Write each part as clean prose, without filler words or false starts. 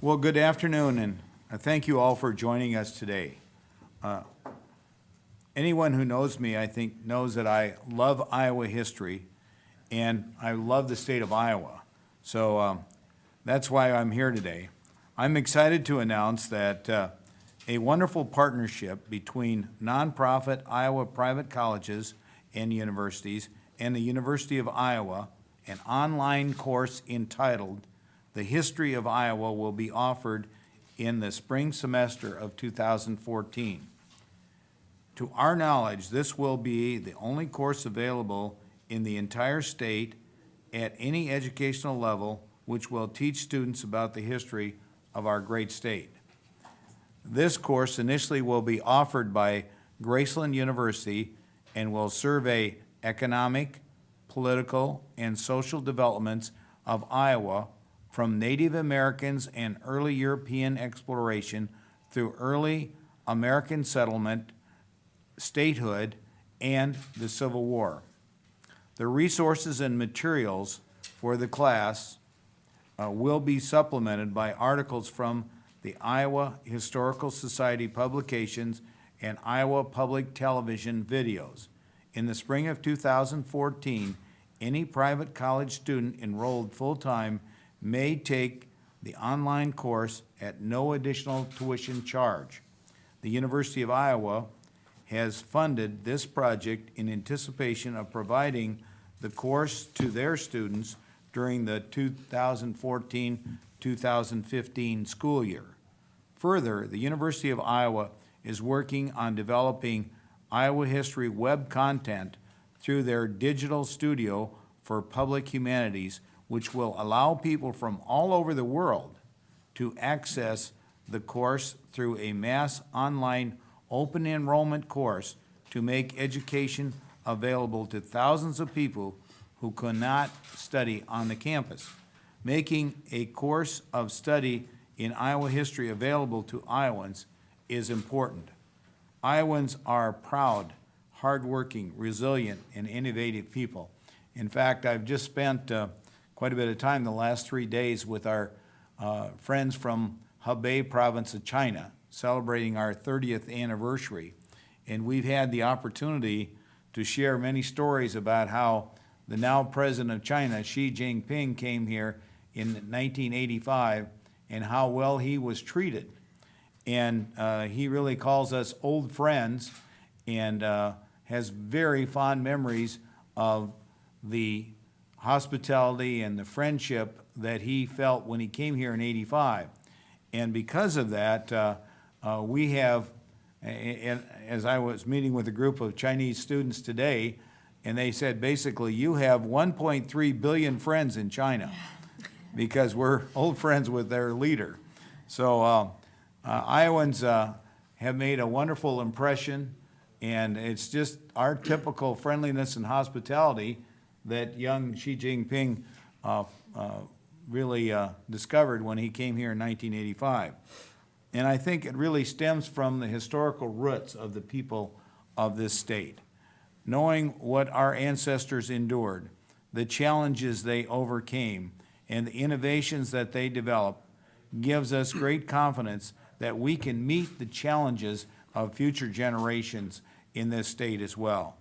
Well, good afternoon, and thank you all for joining us today. Anyone who knows me, I think, knows that I love Iowa history, and I love the state of Iowa. So that's why I'm here today. I'm excited to announce that a wonderful partnership between nonprofit Iowa private colleges and universities and the University of Iowa, an online course entitled The History of Iowa, will be offered in the spring semester of 2014. To our knowledge, this will be the only course available in the entire state at any educational level which will teach students about the history of our great state. This course initially will be offered by Graceland University and will survey economic, political, and social developments of Iowa from Native Americans and early European exploration through early American settlement, statehood, and the Civil War. The resources and materials for the class will be supplemented by articles from the Iowa Historical Society publications and Iowa Public Television videos. In the spring of 2014, any private college student enrolled full-time may take the online course at no additional tuition charge. The University of Iowa has funded this project in anticipation of providing the course to their students during the 2014-2015 school year. Further, the University of Iowa is working on developing Iowa history web content through their digital studio for public humanities, which will allow people from all over the world to access the course through a mass online open enrollment course to make education available to thousands of people who cannot study on the campus. Making a course of study in Iowa history available to Iowans is important. Iowans are proud, hardworking, resilient, and innovative people. In fact, I've just spent quite a bit of time the last 3 days with our friends from Hebei province of China, celebrating our 30th anniversary. And we've had the opportunity to share many stories about how the now president of China, Xi Jinping, came here in 1985 and how well he was treated. And he really calls us old friends and has very fond memories of the hospitality and the friendship that he felt when he came here in '85. And because of that, we have, as I was meeting with a group of Chinese students today, and they said, basically, you have 1.3 billion friends in China because we're old friends with their leader. So Iowans have made a wonderful impression, and it's just our typical friendliness and hospitality that young Xi Jinping really discovered when he came here in 1985. And I think it really stems from the historical roots of the people of this state. Knowing what our ancestors endured, the challenges they overcame, and the innovations that they developed gives us great confidence that we can meet the challenges of future generations in this state as well.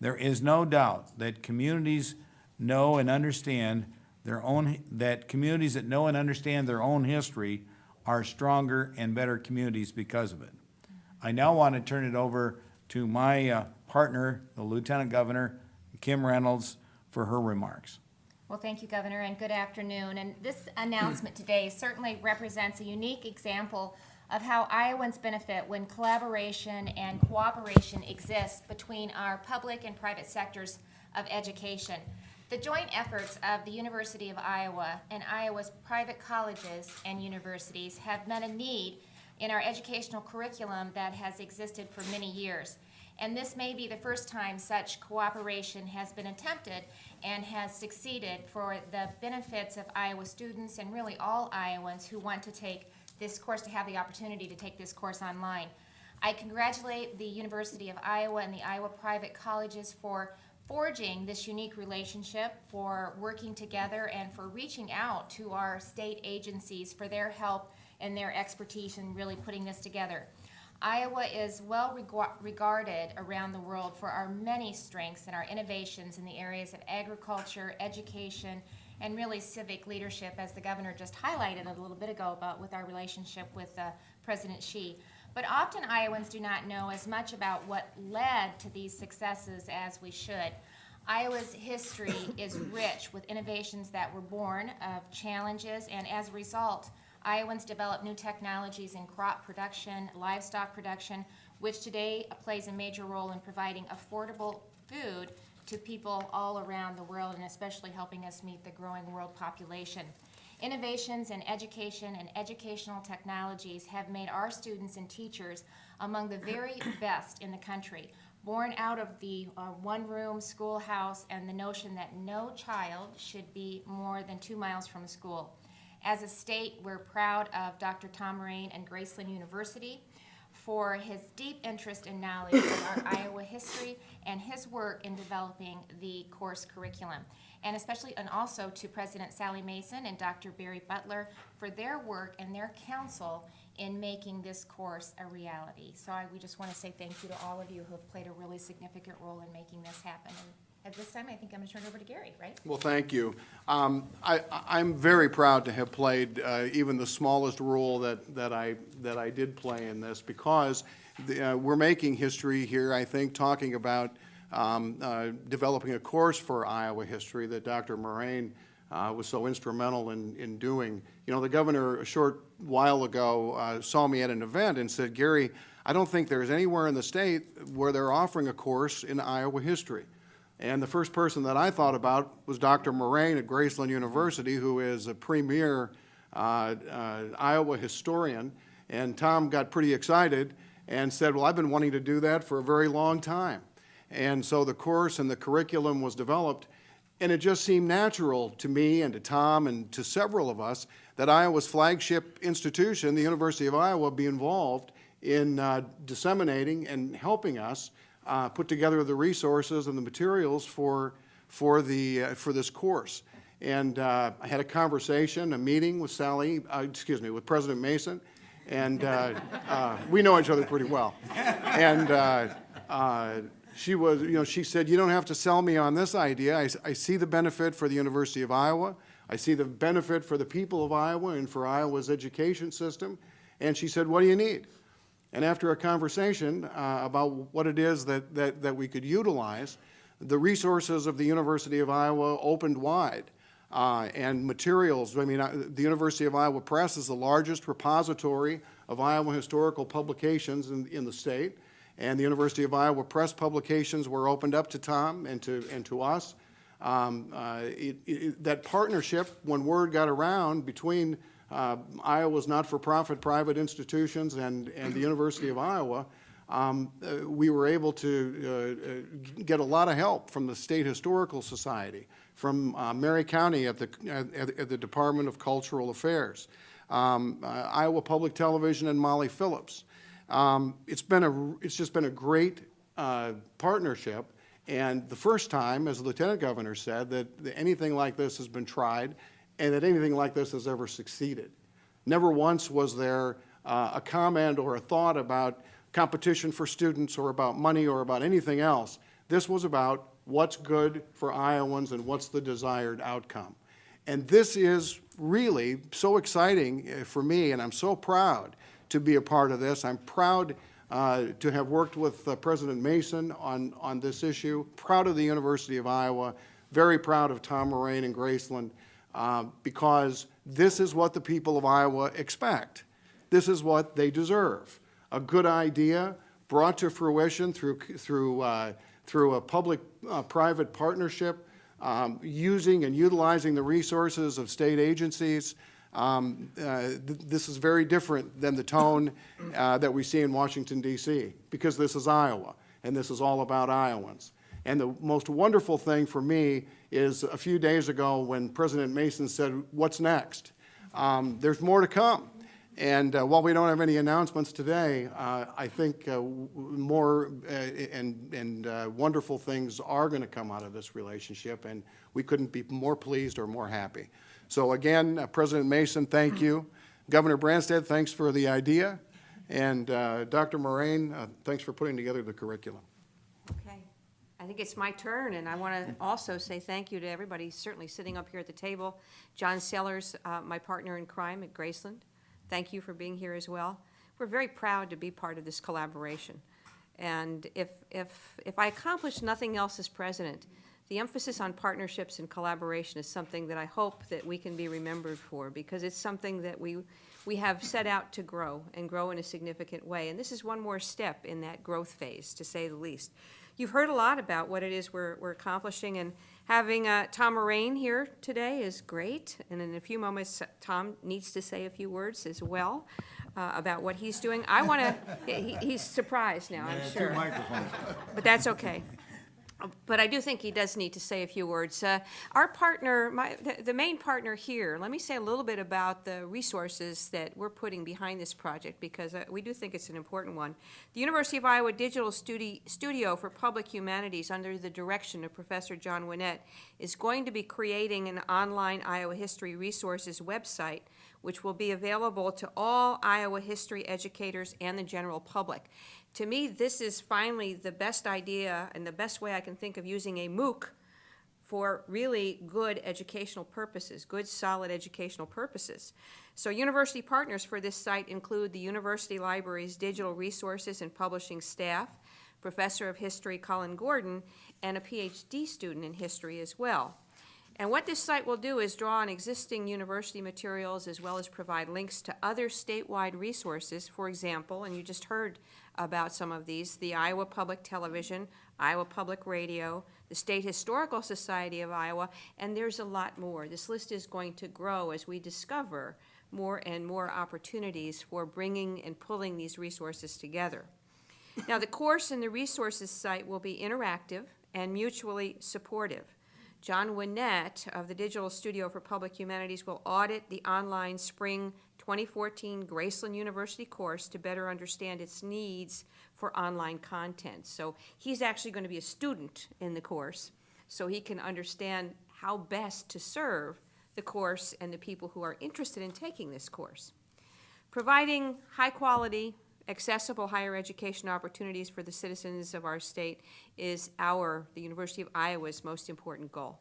There is no doubt that communities know and understand their own, that communities that know and understand their own history are stronger and better communities because of it. I now want to turn it over to my partner, the Lieutenant Governor, Kim Reynolds, for her remarks. Well, thank you, Governor, and good afternoon. And this announcement today certainly represents a unique example of how Iowans benefit when collaboration and cooperation exists between our public and private sectors of education. The joint efforts of the University of Iowa and Iowa's private colleges and universities have met a need in our educational curriculum that has existed for many years. And this may be the first time such cooperation has been attempted and has succeeded for the benefits of Iowa students and really all Iowans who want to take this course, to have the opportunity to take this course online. I congratulate the University of Iowa and the Iowa private colleges for forging this unique relationship, for working together, and for reaching out to our state agencies for their help and their expertise in really putting this together. Iowa is well regarded around the world for our many strengths and our innovations in the areas of agriculture, education, and really civic leadership, as the governor just highlighted a little bit ago about with our relationship with President Xi. But often Iowans do not know as much about what led to these successes as we should. Iowa's history is rich with innovations that were born of challenges, and as a result, Iowans developed new technologies in crop production, livestock production, which today plays a major role in providing affordable food to people all around the world, and especially helping us meet the growing world population. Innovations in education and educational technologies have made our students and teachers among the very best in the country, born out of the one-room schoolhouse and the notion that no child should be more than 2 miles from school. As a state, we're proud of Dr. Tom Moraine and Graceland University for his deep interest and knowledge of our Iowa history and his work in developing the course curriculum. And especially, and also to President Sally Mason and Dr. Barry Butler for their work and their counsel in making this course a reality. So we just want to say thank you to all of you who have played a really significant role in making this happen. And at this time, I think I'm going to turn it over to Gary, right? Well, thank you. I'm very proud to have played even the smallest role that I did play in this, because we're making history here, I think, talking about developing a course for Iowa history that Dr. Moraine was so instrumental in doing. You know, the governor a short while ago saw me at an event and said, "Gary, I don't think there's anywhere in the state where they're offering a course in Iowa history." And the first person that I thought about was Dr. Moraine at Graceland University, who is a premier Iowa historian. And Tom got pretty excited and said, "Well, I've been wanting to do that for a very long time." And so the course and the curriculum was developed, and it just seemed natural to me and to Tom and to several of us that Iowa's flagship institution, the University of Iowa, be involved in disseminating and helping us put together the resources and the materials for this course. And I had a conversation, a meeting with with President Mason, and we know each other pretty well. And she said, "You don't have to sell me on this idea. I see the benefit for the University of Iowa. I see the benefit for the people of Iowa and for Iowa's education system." And she said, "What do you need?" And after a conversation about what it is that we could utilize, the resources of the University of Iowa opened wide. And materials, the University of Iowa Press is the largest repository of Iowa historical publications in the state. And the University of Iowa Press publications were opened up to Tom and to us. That partnership, when word got around between Iowa's not-for-profit private institutions and the University of Iowa, we were able to get a lot of help from the State Historical Society, from Mary County at the Department of Cultural Affairs, Iowa Public Television and Molly Phillips. It's just been a great partnership, and the first time, as the Lieutenant Governor said, that anything like this has been tried and that anything like this has ever succeeded. Never once was there a comment or a thought about competition for students or about money or about anything else. This was about what's good for Iowans and what's the desired outcome. And this is really so exciting for me, and I'm so proud to be a part of this. I'm proud to have worked with President Mason on this issue, proud of the University of Iowa, very proud of Tom Moraine and Graceland, because this is what the people of Iowa expect. This is what they deserve. A good idea brought to fruition through a public-private partnership, using and utilizing the resources of state agencies. This is very different than the tone that we see in Washington, D.C., because this is Iowa, and this is all about Iowans. And the most wonderful thing for me is a few days ago when President Mason said, "What's next?" There's more to come. And while we don't have any announcements today, I think more and wonderful things are going to come out of this relationship, and we couldn't be more pleased or more happy. So again, President Mason, thank you. Governor Branstad, thanks for the idea. And Dr. Moraine, thanks for putting together the curriculum. Okay. I think it's my turn, and I want to also say thank you to everybody certainly sitting up here at the table. John Sellers, my partner in crime at Graceland, thank you for being here as well. We're very proud to be part of this collaboration. And if I accomplish nothing else as president, the emphasis on partnerships and collaboration is something that I hope that we can be remembered for, because it's something that we have set out to grow and grow in a significant way. And this is one more step in that growth phase, to say the least. You've heard a lot about what it is we're accomplishing, and having Tom Moraine here today is great. And in a few moments, Tom needs to say a few words as well about what he's doing. I want to, he's surprised now, I'm sure. 2 microphones. But that's okay. But I do think he does need to say a few words. Our partner, the main partner here, let me say a little bit about the resources that we're putting behind this project, because we do think it's an important one. The University of Iowa Digital Studio for Public Humanities, under the direction of Professor John Winnett, is going to be creating an online Iowa History Resources website, which will be available to all Iowa history educators and the general public. To me, this is finally the best idea and the best way I can think of using a MOOC for really good educational purposes, good, solid educational purposes. So university partners for this site include the University Library's digital resources and publishing staff, Professor of History Colin Gordon, and a PhD student in history as well. And what this site will do is draw on existing university materials, as well as provide links to other statewide resources. For example, and you just heard about some of these, the Iowa Public Television, Iowa Public Radio, the State Historical Society of Iowa, and there's a lot more. This list is going to grow as we discover more and more opportunities for bringing and pulling these resources together. Now, the course and the resources site will be interactive and mutually supportive. John Winnett of the Digital Studio for Public Humanities will audit the online spring 2014 Graceland University course to better understand its needs for online content. So he's actually going to be a student in the course, so he can understand how best to serve the course and the people who are interested in taking this course. Providing high quality, accessible higher education opportunities for the citizens of our state is the University of Iowa's most important goal.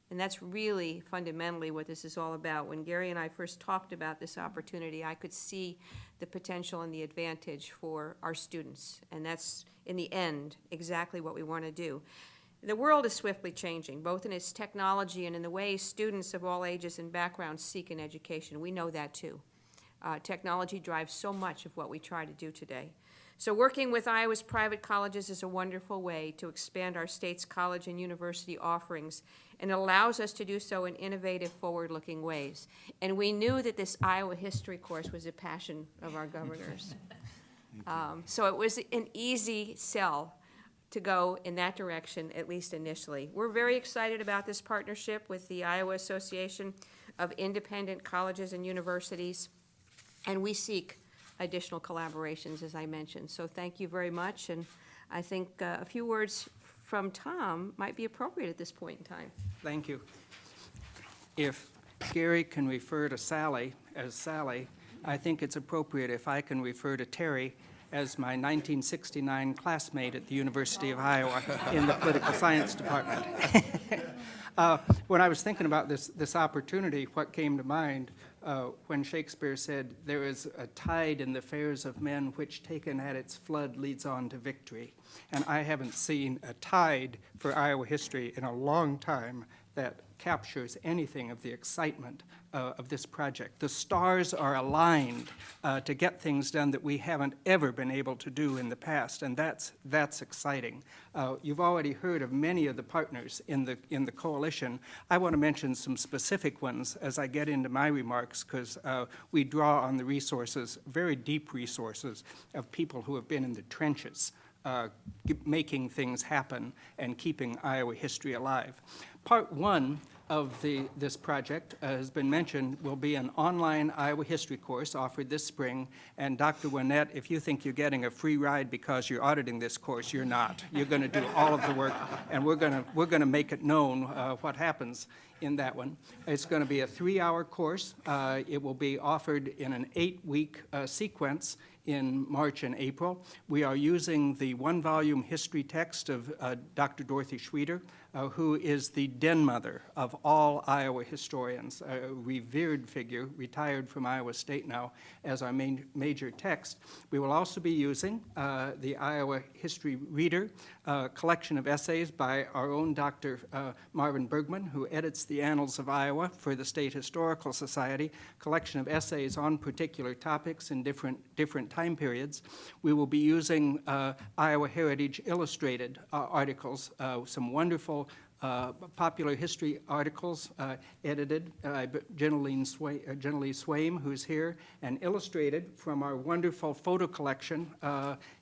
And that's really fundamentally what this is all about. When Gary and I first talked about this opportunity, I could see the potential and the advantage for our students. And that's, in the end, exactly what we want to do. The world is swiftly changing, both in its technology and in the way students of all ages and backgrounds seek an education. We know that too. Technology drives so much of what we try to do today. So working with Iowa's private colleges is a wonderful way to expand our state's college and university offerings, and it allows us to do so in innovative, forward-looking ways. And we knew that this Iowa history course was a passion of our governor's. So it was an easy sell to go in that direction, at least initially. We're very excited about this partnership with the Iowa Association of Independent Colleges and Universities, and we seek additional collaborations, as I mentioned. So thank you very much, and I think a few words from Tom might be appropriate at this point in time. Thank you. If Gary can refer to Sally as Sally, I think it's appropriate if I can refer to Terry as my 1969 classmate at the University of Iowa in the political science department. When I was thinking about this opportunity, what came to mind when Shakespeare said, "There is a tide in the affairs of men which taken at its flood leads on to victory." And I haven't seen a tide for Iowa history in a long time that captures anything of the excitement of this project. The stars are aligned to get things done that we haven't ever been able to do in the past, and that's exciting. You've already heard of many of the partners in the coalition. I want to mention some specific ones as I get into my remarks, because we draw on the resources, very deep resources, of people who have been in the trenches, making things happen and keeping Iowa history alive. Part one of this project, has been mentioned, will be an online Iowa history course offered this spring. And Dr. Winnett, if you think you're getting a free ride because you're auditing this course, you're not. You're going to do all of the work, and we're going to make it known what happens in that one. It's going to be a 3-hour course. It will be offered in an 8-week sequence in March and April. We are using the 1-volume history text of Dr. Dorothy Schweeder, who is the den mother of all Iowa historians, a revered figure, retired from Iowa State now, as our major text. We will also be using the Iowa History Reader, a collection of essays by our own Dr. Marvin Bergman, who edits the Annals of Iowa for the State Historical Society, collection of essays on particular topics in different time periods. We will be using Iowa Heritage Illustrated articles, some wonderful popular history articles edited by Jenny Swaim, who's here, and illustrated from our wonderful photo collection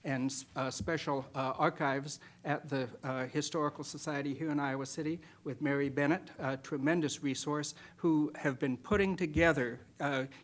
and special archives at the Historical Society here in Iowa City with Mary Bennett, a tremendous resource, who have been putting together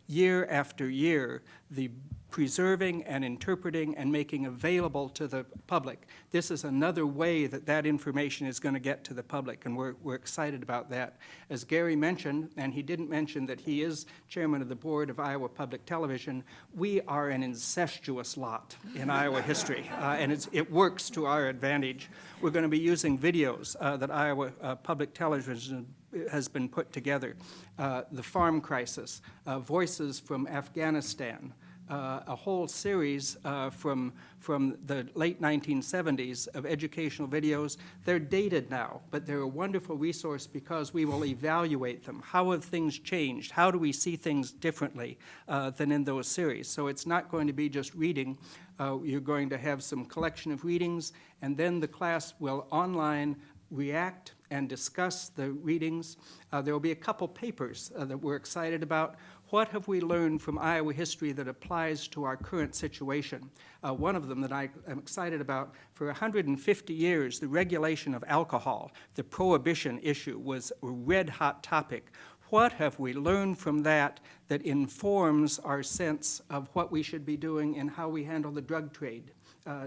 year after year the preserving and interpreting and making available to the public. This is another way that that information is going to get to the public, and we're excited about that. As Gary mentioned, and he didn't mention that he is chairman of the board of Iowa Public Television, we are an incestuous lot in Iowa history, and it works to our advantage. We're going to be using videos that Iowa Public Television has been put together. The farm crisis, voices from Afghanistan, a whole series from the late 1970s of educational videos. They're dated now, but they're a wonderful resource because we will evaluate them. How have things changed? How do we see things differently than in those series? So it's not going to be just reading. You're going to have some collection of readings, and then the class will online react and discuss the readings. There will be a couple papers that we're excited about. What have we learned from Iowa history that applies to our current situation? One of them that I am excited about, for 150 years, the regulation of alcohol, the prohibition issue, was a red-hot topic. What have we learned from that that informs our sense of what we should be doing and how we handle the drug trade?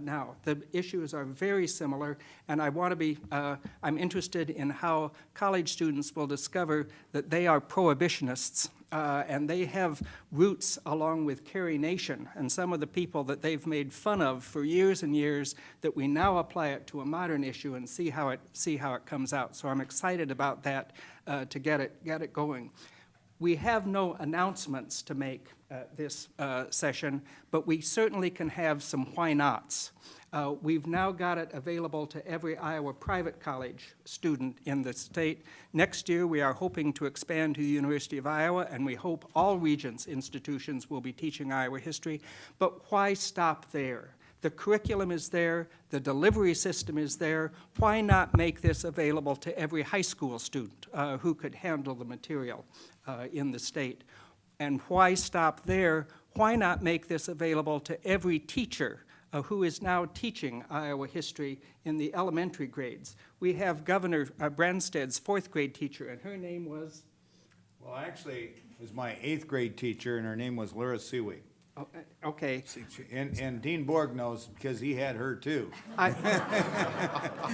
Now, the issues are very similar, and I'm interested in how college students will discover that they are prohibitionists, and they have roots along with Carrie Nation and some of the people that they've made fun of for years and years, that we now apply it to a modern issue and see how it comes out. So I'm excited about that to get it going. We have no announcements to make this session, but we certainly can have some why nots. We've now got it available to every Iowa private college student in the state. Next year, we are hoping to expand to the University of Iowa, and we hope all Regents institutions will be teaching Iowa history. But why stop there? The curriculum is there, the delivery system is there. Why not make this available to every high school student who could handle the material in the state? And why stop there? Why not make this available to every teacher who is now teaching Iowa history in the elementary grades? We have Governor Branstad's 4th grade teacher, and her name was? Well, actually, it was my 8th grade teacher, and her name was Laura Seawig. Oh, okay. And Dean Borg knows because he had her too.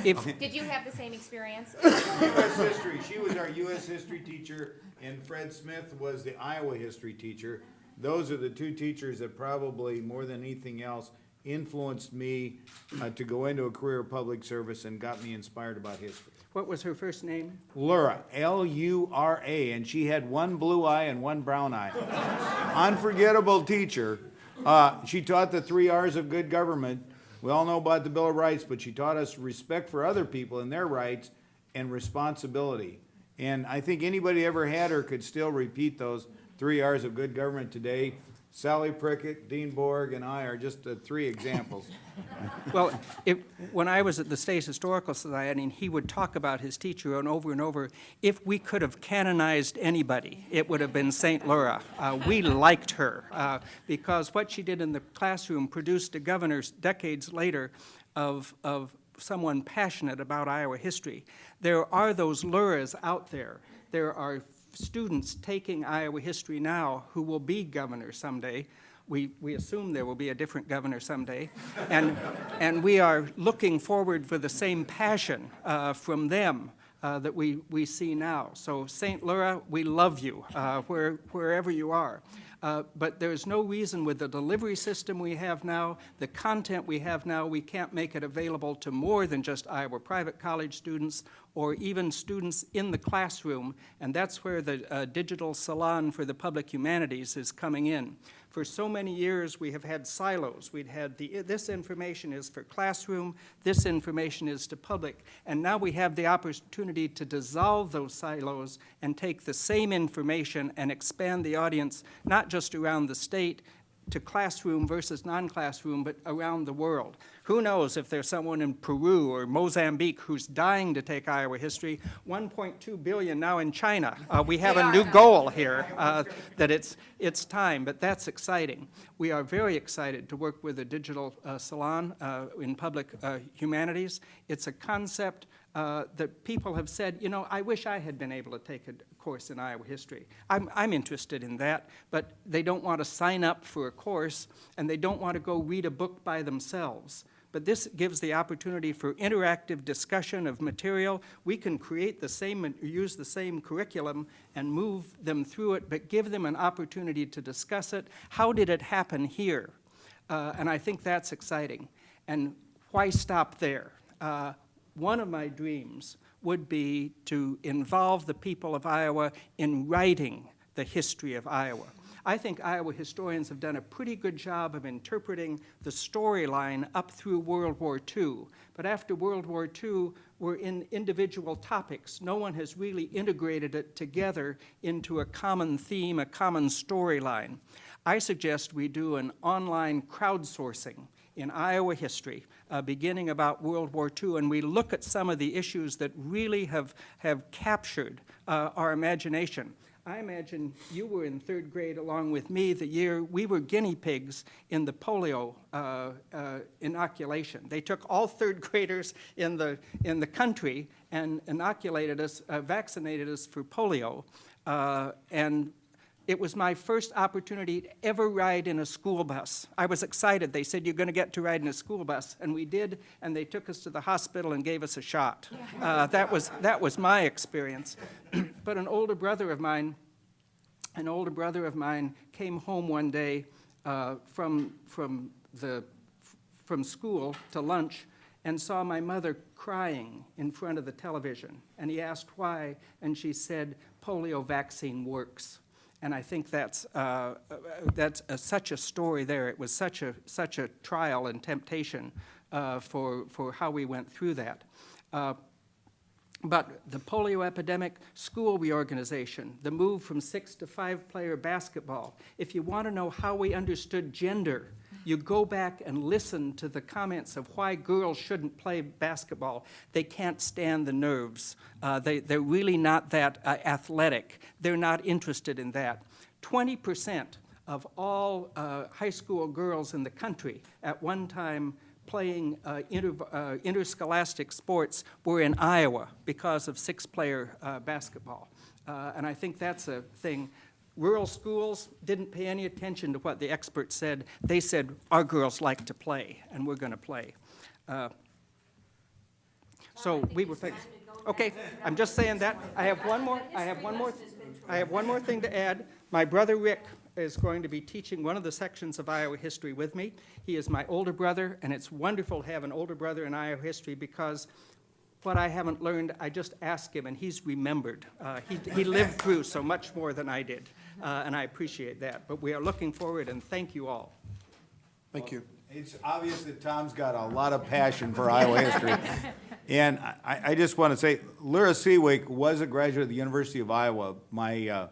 Did you have the same experience? U.S. history. She was our U.S. history teacher, and Fred Smith was the Iowa history teacher. Those are the two teachers that probably, more than anything else, influenced me to go into a career of public service and got me inspired about history. What was her first name? Lura, L-U-R-A, and she had one blue eye and one brown eye. Unforgettable teacher. She taught the 3 R's of good government. We all know about the Bill of Rights, but she taught us respect for other people and their rights and responsibility. And I think anybody ever had her could still repeat those 3 R's of good government today. Sally Prickett, Dean Borg, and I are just 3 examples. Well, when I was at the State Historical Society, and he would talk about his teacher and over, if we could have canonized anybody, it would have been St. Laura. We liked her because what she did in the classroom produced a governor decades later of someone passionate about Iowa history. There are those Luras out there There are students taking Iowa history now who will be governor someday. We assume there will be a different governor someday. And we are looking forward for the same passion from them that we see now. So St. Laura, we love you wherever you are. But there's no reason with the delivery system we have now, the content we have now, we can't make it available to more than just Iowa private college students or even students in the classroom, and that's where the digital salon for the public humanities is coming in. For so many years, we have had silos. We'd had this information is for classroom, this information is to public, and now we have the opportunity to dissolve those silos and take the same information and expand the audience, not just around the state, to classroom versus non-classroom, but around the world. Who knows if there's someone in Peru or Mozambique who's dying to take Iowa history. 1.2 billion now in China. We have a new goal here, that it's time, but that's exciting. We are very excited to work with a digital salon in public humanities. It's a concept that people have said, you know, I wish I had been able to take a course in Iowa history. I'm interested in that, but they don't want to sign up for a course, and they don't want to go read a book by themselves. But this gives the opportunity for interactive discussion of material. We can create the same, use the same curriculum and move them through it, but give them an opportunity to discuss it. How did it happen here? And I think that's exciting. And why stop there? One of my dreams would be to involve the people of Iowa in writing the history of Iowa. I think Iowa historians have done a pretty good job of interpreting the storyline up through World War II. But after World War II, we're in individual topics. No one has really integrated it together into a common theme, a common storyline. I suggest we do an online crowdsourcing in Iowa history, beginning about World War II, and we look at some of the issues that really have captured our imagination. I imagine you were in third grade along with me the year we were guinea pigs in the polio inoculation. They took all third graders in the country and inoculated us, vaccinated us for polio, and it was my first opportunity to ever ride in a school bus. I was excited. They said, you're going to get to ride in a school bus. And we did, and they took us to the hospital and gave us a shot. That was my experience. But an older brother of mine came home one day from school to lunch and saw my mother crying in front of the television. And he asked why, and she said, polio vaccine works. And I think that's such a story there. It was such a trial and temptation for how we went through that. But the polio epidemic, school reorganization, the move from 6 to 5-player basketball. If you want to know how we understood gender, you go back and listen to the comments of why girls shouldn't play basketball. They can't stand the nerves. They're really not that athletic. They're not interested in that. 20% of all high school girls in the country at one time playing interscholastic sports were in Iowa because of 6-player basketball. And I think that's a thing. Rural schools didn't pay any attention to what the experts said. They said, our girls like to play, and we're going to play. So we were thinking, okay, I'm just saying that. I have one more thing to add. My brother Rick is going to be teaching one of the sections of Iowa history with me. He is my older brother, and it's wonderful to have an older brother in Iowa history because what I haven't learned, I just ask him, and he's remembered. He lived through so much more than I did, and I appreciate that. But we are looking forward, and thank you all. Thank you. It's obvious that Tom's got a lot of passion for Iowa history. And I just want to say, Lyra Seawick was a graduate of the University of Iowa, my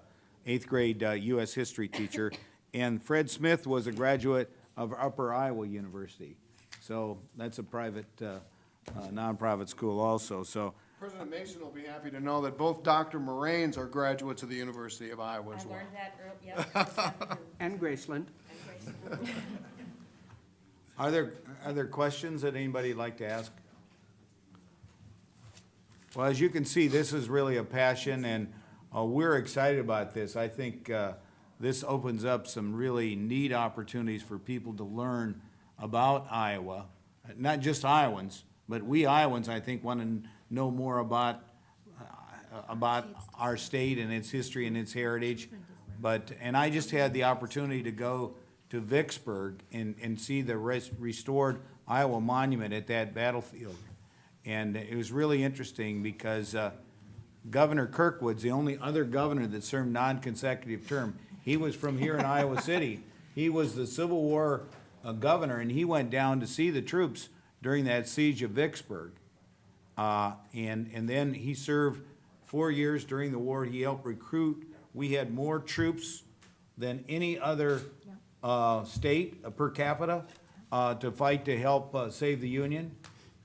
8th grade U.S. history teacher, and Fred Smith was a graduate of Upper Iowa University. So that's a private, nonprofit school also, so. President Mason will be happy to know that both Dr. Moraines are graduates of the University of Iowa as well. I learned that, yep. And Graceland. Are there questions that anybody'd like to ask? Well, as you can see, this is really a passion, and we're excited about this. I think this opens up some really neat opportunities for people to learn about Iowa. Not just Iowans, but we Iowans, I think, want to know more about our state and its history and its heritage. And I just had the opportunity to go to Vicksburg and see the restored Iowa monument at that battlefield. And it was really interesting because Governor Kirkwood's the only other governor that served non-consecutive term. He was from here in Iowa City. He was the Civil War governor, and he went down to see the troops during that siege of Vicksburg. And then he served 4 years during the war. He helped recruit. We had more troops than any other state per capita to fight to help save the Union.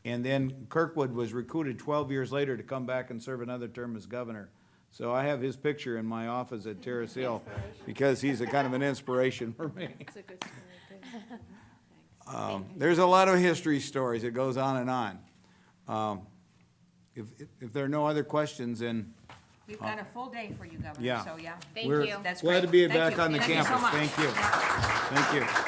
And then Kirkwood was recruited 12 years later to come back and serve another term as governor. So I have his picture in my office at Terrace Hill because he's a kind of an inspiration for me. It's a good story, too. There's a lot of history stories. It goes on and on. If there are no other questions, then We've got a full day for you, Governor, Yeah. so yeah. Thank We're you. That's glad great. to be Thank back you. on the Thank you so campus. much. Thank you. Thank you.